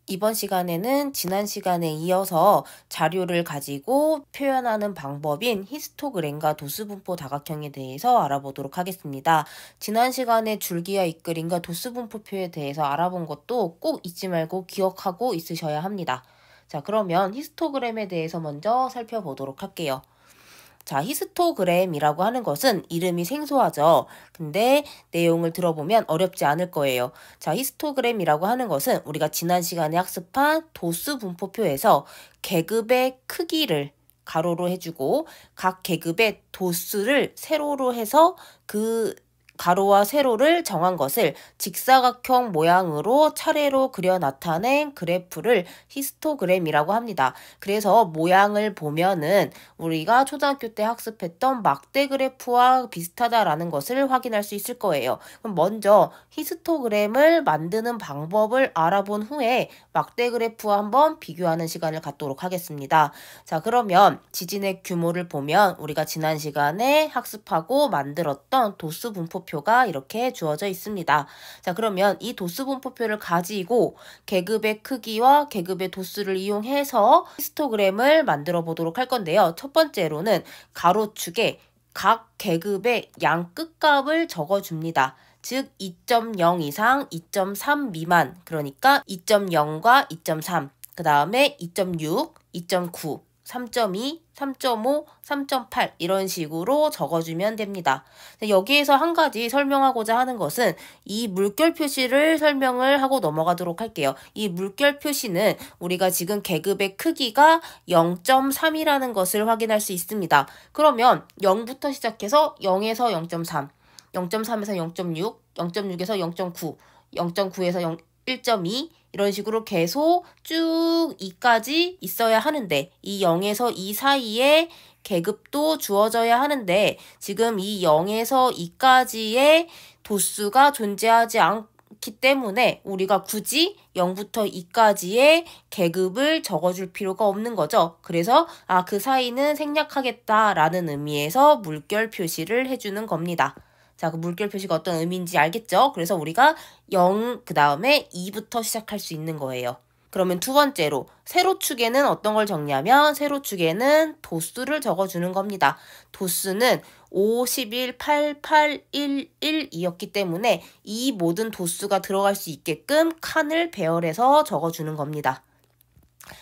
이번 시간에는 지난 시간에 이어서 자료를 가지고 표현하는 방법인 히스토그램과 도수분포 다각형에 대해서 알아보도록 하겠습니다. 지난 시간에 줄기와 윗그림과 도수분포표에 대해서 알아본 것도 꼭 잊지 말고 기억하고 있으셔야 합니다. 자, 그러면 히스토그램에 대해서 먼저 살펴보도록 할게요. 자, 히스토그램이라고 하는 것은 이름이 생소하죠. 근데 내용을 들어보면 어렵지 않을 거예요. 자, 히스토그램이라고 하는 것은 우리가 지난 시간에 학습한 도수 분포표에서 계급의 크기를 가로로 해주고 각 계급의 도수를 세로로 해서 그 가로와 세로를 정한 것을 직사각형 모양으로 차례로 그려 나타낸 그래프를 히스토그램이라고 합니다. 그래서 모양을 보면은 우리가 초등학교 때 학습했던 막대 그래프와 비슷하다라는 것을 확인할 수 있을 거예요. 그럼 먼저 히스토그램을 만드는 방법을 알아본 후에 막대 그래프와 한번 비교하는 시간을 갖도록 하겠습니다. 자, 그러면 지진의 규모를 보면 우리가 지난 시간에 학습하고 만들었던 도수 분포표가 이렇게 주어져 있습니다. 자, 그러면 이 도수 분포표를 가지고 계급의 크기와 계급의 도수를 이용해서 히스토그램을 만들어 보도록 할 건데요. 첫 번째로는 가로축에 각 계급의 양 끝값을 적어줍니다. 즉 2.0 이상, 2.3 미만, 그러니까 2.0과 2.3, 그 다음에 2.6, 2.9, 3.2, 3.5, 3.8 이런 식으로 적어주면 됩니다. 여기에서 한 가지 설명하고자 하는 것은 이 물결 표시를 설명을 하고 넘어가도록 할게요. 이 물결 표시는 우리가 지금 계급의 크기가 0.3이라는 것을 확인할 수 있습니다. 그러면 0부터 시작해서 0에서 0.3, 0.3에서 0.6, 0.6에서 0.9, 0.9에서 1.2 이런 식으로 계속 쭉 2까지 있어야 하는데 이 0에서 2 사이에 계급도 주어져야 하는데 지금 이 0에서 2까지의 도수가 존재하지 않기 때문에 우리가 굳이 0부터 2까지의 계급을 적어줄 필요가 없는 거죠. 그래서 그 사이는 생략하겠다라는 의미에서 물결 표시를 해주는 겁니다. 자, 그 물결 표시가 어떤 의미인지 알겠죠? 그래서 우리가 0, 그 다음에 2부터 시작할 수 있는 거예요. 그러면 두 번째로 세로축에는 어떤 걸 적냐면 세로축에는 도수를 적어주는 겁니다. 도수는 5, 11, 8, 8, 1, 1이었기 때문에 이 모든 도수가 들어갈 수 있게끔 칸을 배열해서 적어주는 겁니다.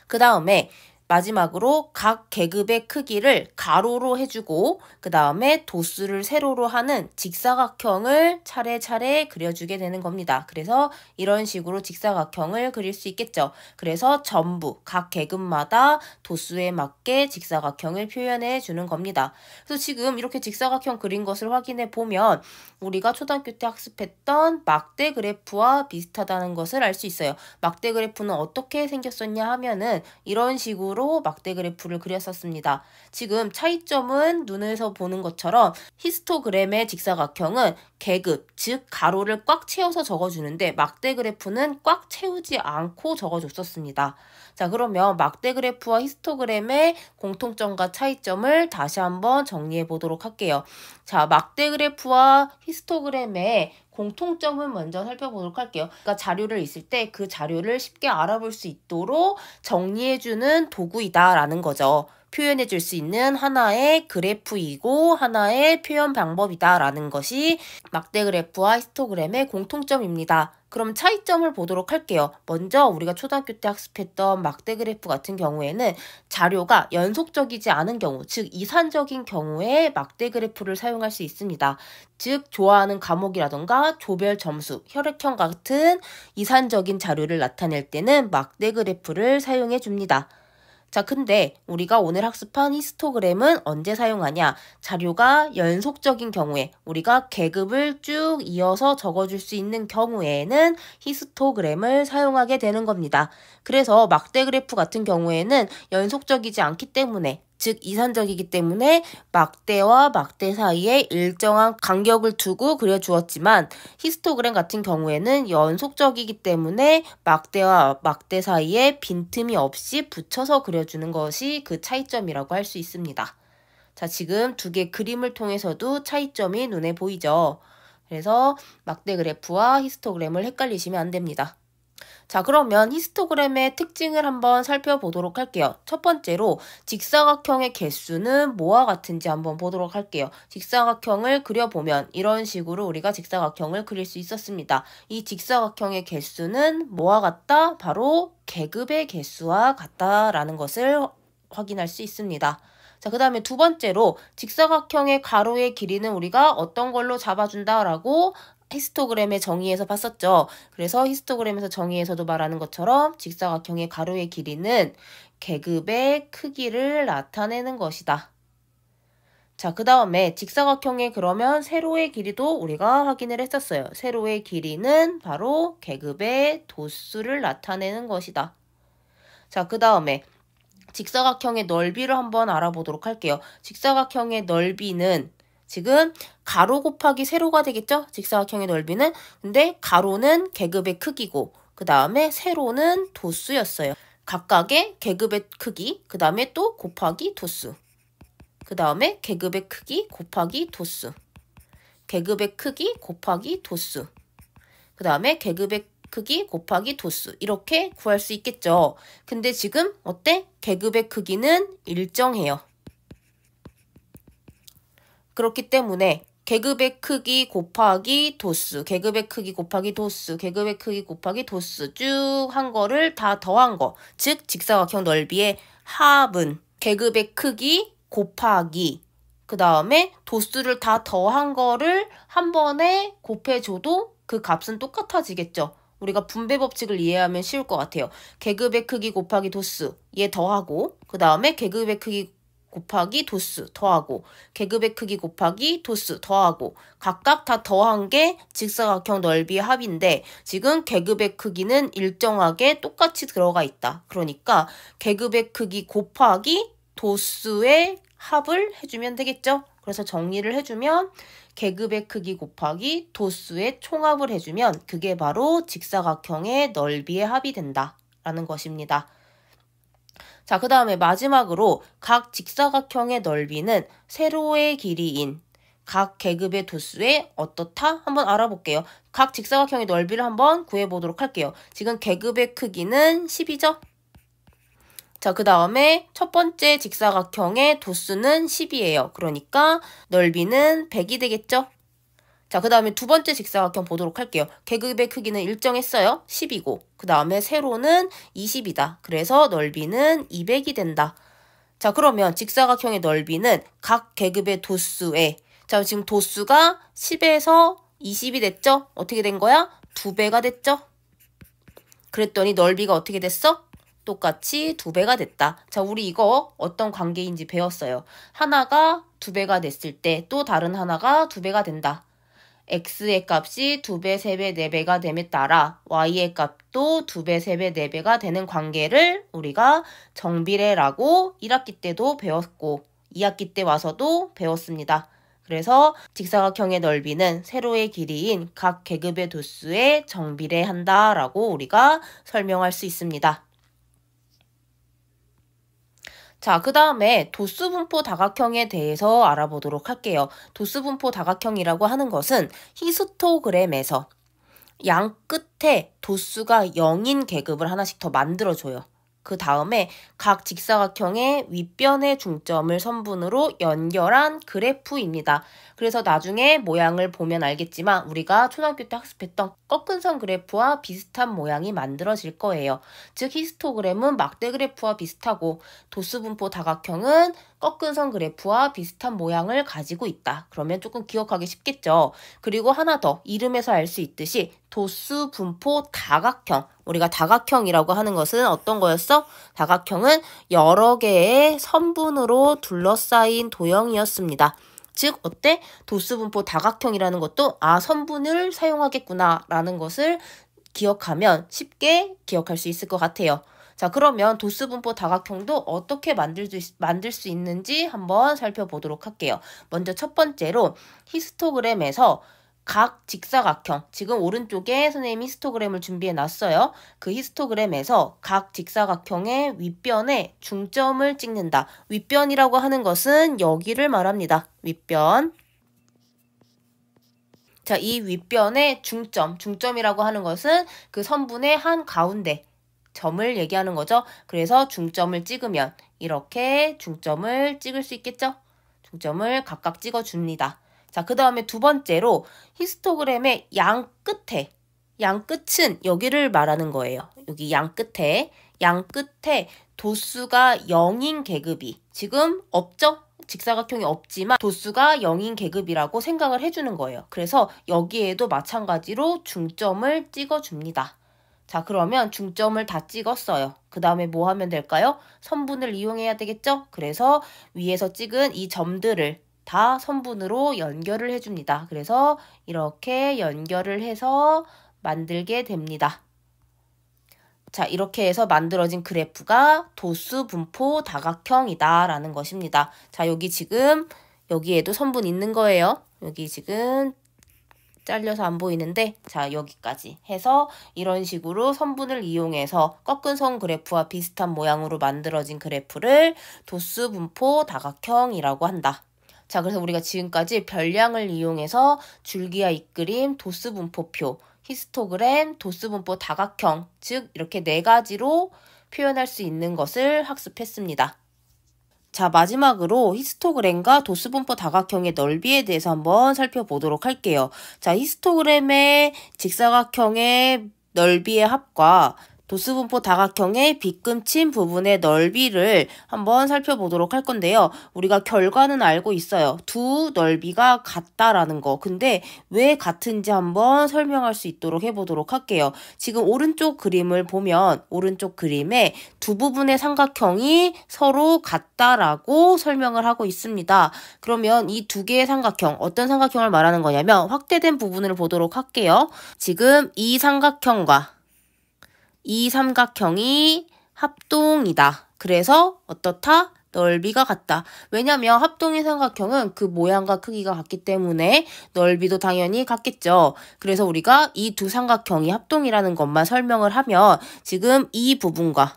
그 다음에 마지막으로 각 계급의 크기를 가로로 해주고 그 다음에 도수를 세로로 하는 직사각형을 차례차례 그려주게 되는 겁니다. 그래서 이런 식으로 직사각형을 그릴 수 있겠죠. 그래서 전부 각 계급마다 도수에 맞게 직사각형을 표현해 주는 겁니다. 그래서 지금 이렇게 직사각형 그린 것을 확인해 보면 우리가 초등학교 때 학습했던 막대 그래프와 비슷하다는 것을 알 수 있어요. 막대 그래프는 어떻게 생겼었냐 하면은 이런 식으로 막대 그래프를 그렸었습니다. 지금 차이점은 눈에서 보는 것처럼 히스토그램의 직사각형은 계급, 즉 가로를 꽉 채워서 적어주는데 막대 그래프는 꽉 채우지 않고 적어줬었습니다. 자, 그러면 막대 그래프와 히스토그램의 공통점과 차이점을 다시 한번 정리해 보도록 할게요. 자, 막대 그래프와 히스토그램의 공통점을 먼저 살펴보도록 할게요. 그러니까 자료를 있을 때 그 자료를 쉽게 알아볼 수 있도록 정리해주는 도구이다라는 거죠. 표현해줄 수 있는 하나의 그래프이고 하나의 표현 방법이다라는 것이 막대 그래프와 히스토그램의 공통점입니다. 그럼 차이점을 보도록 할게요. 먼저 우리가 초등학교 때 학습했던 막대 그래프 같은 경우에는 자료가 연속적이지 않은 경우, 즉 이산적인 경우에 막대 그래프를 사용할 수 있습니다. 즉 좋아하는 과목이라던가 조별 점수, 혈액형 같은 이산적인 자료를 나타낼 때는 막대 그래프를 사용해 줍니다. 자, 근데 우리가 오늘 학습한 히스토그램은 언제 사용하냐? 자료가 연속적인 경우에 우리가 계급을 쭉 이어서 적어줄 수 있는 경우에는 히스토그램을 사용하게 되는 겁니다. 그래서 막대 그래프 같은 경우에는 연속적이지 않기 때문에 즉 이산적이기 때문에 막대와 막대 사이에 일정한 간격을 두고 그려주었지만 히스토그램 같은 경우에는 연속적이기 때문에 막대와 막대 사이에 빈틈이 없이 붙여서 그려주는 것이 그 차이점이라고 할 수 있습니다. 자, 지금 두 개 그림을 통해서도 차이점이 눈에 보이죠. 그래서 막대 그래프와 히스토그램을 헷갈리시면 안 됩니다. 자, 그러면 히스토그램의 특징을 한번 살펴보도록 할게요. 첫 번째로 직사각형의 개수는 뭐와 같은지 한번 보도록 할게요. 직사각형을 그려보면 이런 식으로 우리가 직사각형을 그릴 수 있었습니다. 이 직사각형의 개수는 뭐와 같다? 바로 계급의 개수와 같다라는 것을 확인할 수 있습니다. 자, 그 다음에 두 번째로 직사각형의 가로의 길이는 우리가 어떤 걸로 잡아준다라고 히스토그램의 정의에서 봤었죠. 그래서 히스토그램에서 정의에서도 말하는 것처럼 직사각형의 가로의 길이는 계급의 크기를 나타내는 것이다. 자, 그 다음에 직사각형의 그러면 세로의 길이도 우리가 확인을 했었어요. 세로의 길이는 바로 계급의 도수를 나타내는 것이다. 자, 그 다음에 직사각형의 넓이를 한번 알아보도록 할게요. 직사각형의 넓이는 지금 가로 곱하기 세로가 되겠죠? 직사각형의 넓이는. 근데 가로는 계급의 크기고 그 다음에 세로는 도수였어요. 각각의 계급의 크기, 그 다음에 또 곱하기 도수. 그 다음에 계급의 크기 곱하기 도수. 계급의 크기 곱하기 도수. 그 다음에 계급의 크기 곱하기 도수 이렇게 구할 수 있겠죠. 근데 지금 어때? 계급의 크기는 일정해요. 그렇기 때문에 계급의 크기 곱하기 도수, 계급의 크기 곱하기 도수, 계급의 크기 곱하기 도수 쭉 한 거를 다 더한 거. 즉 직사각형 넓이의 합은 계급의 크기 곱하기 그 다음에 도수를 다 더한 거를 한 번에 곱해줘도 그 값은 똑같아지겠죠. 우리가 분배 법칙을 이해하면 쉬울 것 같아요. 계급의 크기 곱하기 도수 얘 더하고 그 다음에 계급의 크기 곱하기 도수 더하고 계급의 크기 곱하기 도수 더하고 각각 다 더한 게 직사각형 넓이의 합인데 지금 계급의 크기는 일정하게 똑같이 들어가 있다. 그러니까 계급의 크기 곱하기 도수의 합을 해주면 되겠죠. 그래서 정리를 해주면 계급의 크기 곱하기 도수의 총합을 해주면 그게 바로 직사각형의 넓이의 합이 된다라는 것입니다. 자, 그 다음에 마지막으로 각 직사각형의 넓이는 세로의 길이인 각 계급의 도수에 어떻다? 한번 알아볼게요. 각 직사각형의 넓이를 한번 구해보도록 할게요. 지금 계급의 크기는 10이죠? 자, 그 다음에 첫 번째 직사각형의 도수는 10이에요. 그러니까 넓이는 100이 되겠죠? 자, 그 다음에 두 번째 직사각형 보도록 할게요. 계급의 크기는 일정했어요. 10이고 그 다음에 세로는 20이다. 그래서 넓이는 200이 된다. 자, 그러면 직사각형의 넓이는 각 계급의 도수에 자, 지금 도수가 10에서 20이 됐죠? 어떻게 된 거야? 2배가 됐죠? 그랬더니 넓이가 어떻게 됐어? 똑같이 2배가 됐다. 자, 우리 이거 어떤 관계인지 배웠어요. 하나가 2배가 됐을 때 또 다른 하나가 2배가 된다. x의 값이 2배, 3배, 4배가 됨에 따라 y의 값도 2배, 3배, 4배가 되는 관계를 우리가 정비례라고 1학기 때도 배웠고 2학기 때 와서도 배웠습니다. 그래서 직사각형의 넓이는 세로의 길이인 각 계급의 도수에 정비례한다라고 우리가 설명할 수 있습니다. 자, 그 다음에 도수분포 다각형에 대해서 알아보도록 할게요. 도수분포 다각형이라고 하는 것은 히스토그램에서 양 끝에 도수가 0인 계급을 하나씩 더 만들어줘요. 그 다음에 각 직사각형의 윗변의 중점을 선분으로 연결한 그래프입니다. 그래서 나중에 모양을 보면 알겠지만 우리가 초등학교 때 학습했던 꺾은선 그래프와 비슷한 모양이 만들어질 거예요. 즉 히스토그램은 막대 그래프와 비슷하고 도수분포 다각형은 꺾은선 그래프와 비슷한 모양을 가지고 있다. 그러면 조금 기억하기 쉽겠죠. 그리고 하나 더 이름에서 알 수 있듯이 도수분포 다각형 우리가 다각형이라고 하는 것은 어떤 거였어? 다각형은 여러 개의 선분으로 둘러싸인 도형이었습니다. 즉 어때? 도수분포 다각형이라는 것도 선분을 사용하겠구나 라는 것을 기억하면 쉽게 기억할 수 있을 것 같아요. 자, 그러면 도수분포 다각형도 어떻게 만들 수 있는지 한번 살펴보도록 할게요. 먼저 첫 번째로 히스토그램에서 각 직사각형, 지금 오른쪽에 선생님이 히스토그램을 준비해 놨어요. 그 히스토그램에서 각 직사각형의 윗변에 중점을 찍는다. 윗변이라고 하는 것은 여기를 말합니다. 윗변. 자, 이 윗변의 중점이라고 하는 것은 그 선분의 한 가운데 점을 얘기하는 거죠. 그래서 중점을 찍으면 이렇게 중점을 찍을 수 있겠죠? 중점을 각각 찍어줍니다. 자, 그 다음에 두 번째로 히스토그램의 양 끝은 여기를 말하는 거예요. 여기 양 끝에 도수가 0인 계급이 지금 없죠? 직사각형이 없지만 도수가 0인 계급이라고 생각을 해주는 거예요. 그래서 여기에도 마찬가지로 중점을 찍어줍니다. 자, 그러면 중점을 다 찍었어요. 그 다음에 뭐 하면 될까요? 선분을 이용해야 되겠죠? 그래서 위에서 찍은 이 점들을 다 선분으로 연결을 해줍니다. 그래서 이렇게 연결을 해서 만들게 됩니다. 자, 이렇게 해서 만들어진 그래프가 도수분포 다각형이다 라는 것입니다. 자, 여기에도 선분 있는 거예요. 여기 지금 잘려서 안 보이는데, 자, 여기까지 해서 이런 식으로 선분을 이용해서 꺾은 선 그래프와 비슷한 모양으로 만들어진 그래프를 도수분포 다각형이라고 한다. 자, 그래서 우리가 지금까지 별량을 이용해서 줄기와 잇그림, 도수분포표, 히스토그램, 도수분포 다각형, 즉 이렇게 네 가지로 표현할 수 있는 것을 학습했습니다. 자, 마지막으로 히스토그램과 도수분포 다각형의 넓이에 대해서 한번 살펴보도록 할게요. 자, 히스토그램의 직사각형의 넓이의 합과 도수분포 다각형의 빗금친 부분의 넓이를 한번 살펴보도록 할 건데요. 우리가 결과는 알고 있어요. 두 넓이가 같다라는 거. 근데 왜 같은지 한번 설명할 수 있도록 해보도록 할게요. 지금 오른쪽 그림을 보면 오른쪽 그림에 두 부분의 삼각형이 서로 같다라고 설명을 하고 있습니다. 그러면 이 두 개의 삼각형, 어떤 삼각형을 말하는 거냐면 확대된 부분을 보도록 할게요. 지금 이 삼각형과 이 삼각형이 합동이다. 그래서 어떻다? 넓이가 같다. 왜냐면 합동인 삼각형은 그 모양과 크기가 같기 때문에 넓이도 당연히 같겠죠. 그래서 우리가 이 두 삼각형이 합동이라는 것만 설명을 하면 지금 이 부분과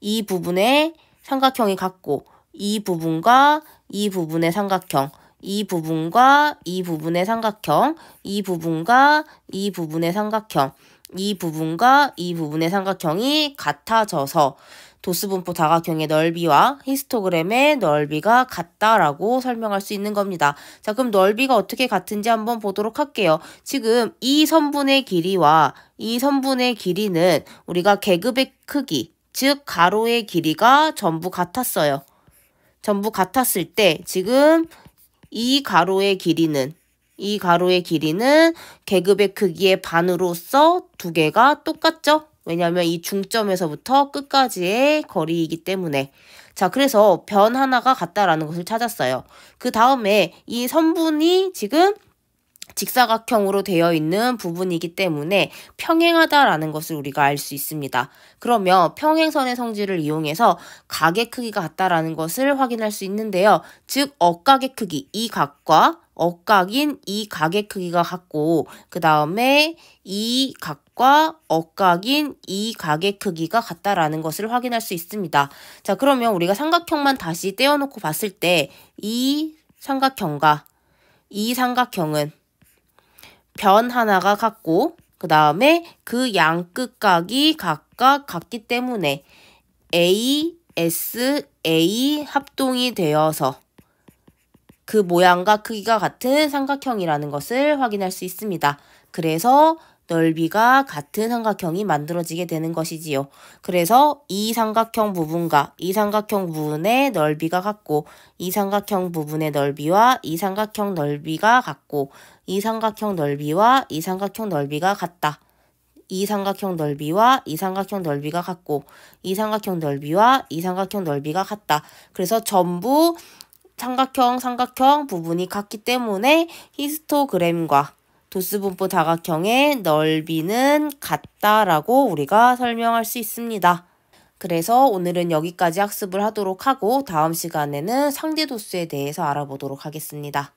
이 부분의 삼각형이 같고 이 부분과 이 부분의 삼각형, 이 부분과 이 부분의 삼각형, 이 부분과 이 부분의 삼각형, 이 부분과 이 부분의 삼각형이 같아져서 도수분포 다각형의 넓이와 히스토그램의 넓이가 같다라고 설명할 수 있는 겁니다. 자, 그럼 넓이가 어떻게 같은지 한번 보도록 할게요. 지금 이 선분의 길이와 이 선분의 길이는 우리가 계급의 크기, 즉 가로의 길이가 전부 같았어요. 전부 같았을 때 지금 이 가로의 길이는 계급의 크기의 반으로서 두 개가 똑같죠? 왜냐하면 이 중점에서부터 끝까지의 거리이기 때문에. 자, 그래서 변 하나가 같다라는 것을 찾았어요. 그 다음에 이 선분이 지금 직사각형으로 되어 있는 부분이기 때문에 평행하다라는 것을 우리가 알 수 있습니다. 그러면 평행선의 성질을 이용해서 각의 크기가 같다라는 것을 확인할 수 있는데요. 즉 억각의 크기, 이 각과 억각인 이 각의 크기가 같고 그 다음에 이 각과 억각인 이 각의 크기가 같다라는 것을 확인할 수 있습니다. 자, 그러면 우리가 삼각형만 다시 떼어놓고 봤을 때 이 삼각형과 이 삼각형은 변 하나가 같고 그 다음에 그 양 끝각이 각각 같기 때문에 A, S, A 합동이 되어서 그 모양과 크기가 같은 삼각형이라는 것을 확인할 수 있습니다. 그래서 넓이가 같은 삼각형이 만들어지게 되는 것이지요. 그래서 이 삼각형 부분과 이 삼각형 부분의 넓이가 같고 이 삼각형 부분의 넓이와 이 삼각형 넓이가 같고 이 삼각형 넓이와 이 삼각형 넓이가 같다. 이 삼각형 넓이와 이 삼각형 넓이가 같고 이 삼각형 넓이와 이 삼각형 넓이가 같다. 그래서 전부 삼각형 부분이 같기 때문에 히스토그램과 도수분포 다각형의 넓이는 같다라고 우리가 설명할 수 있습니다. 그래서 오늘은 여기까지 학습을 하도록 하고 다음 시간에는 상대도수에 대해서 알아보도록 하겠습니다.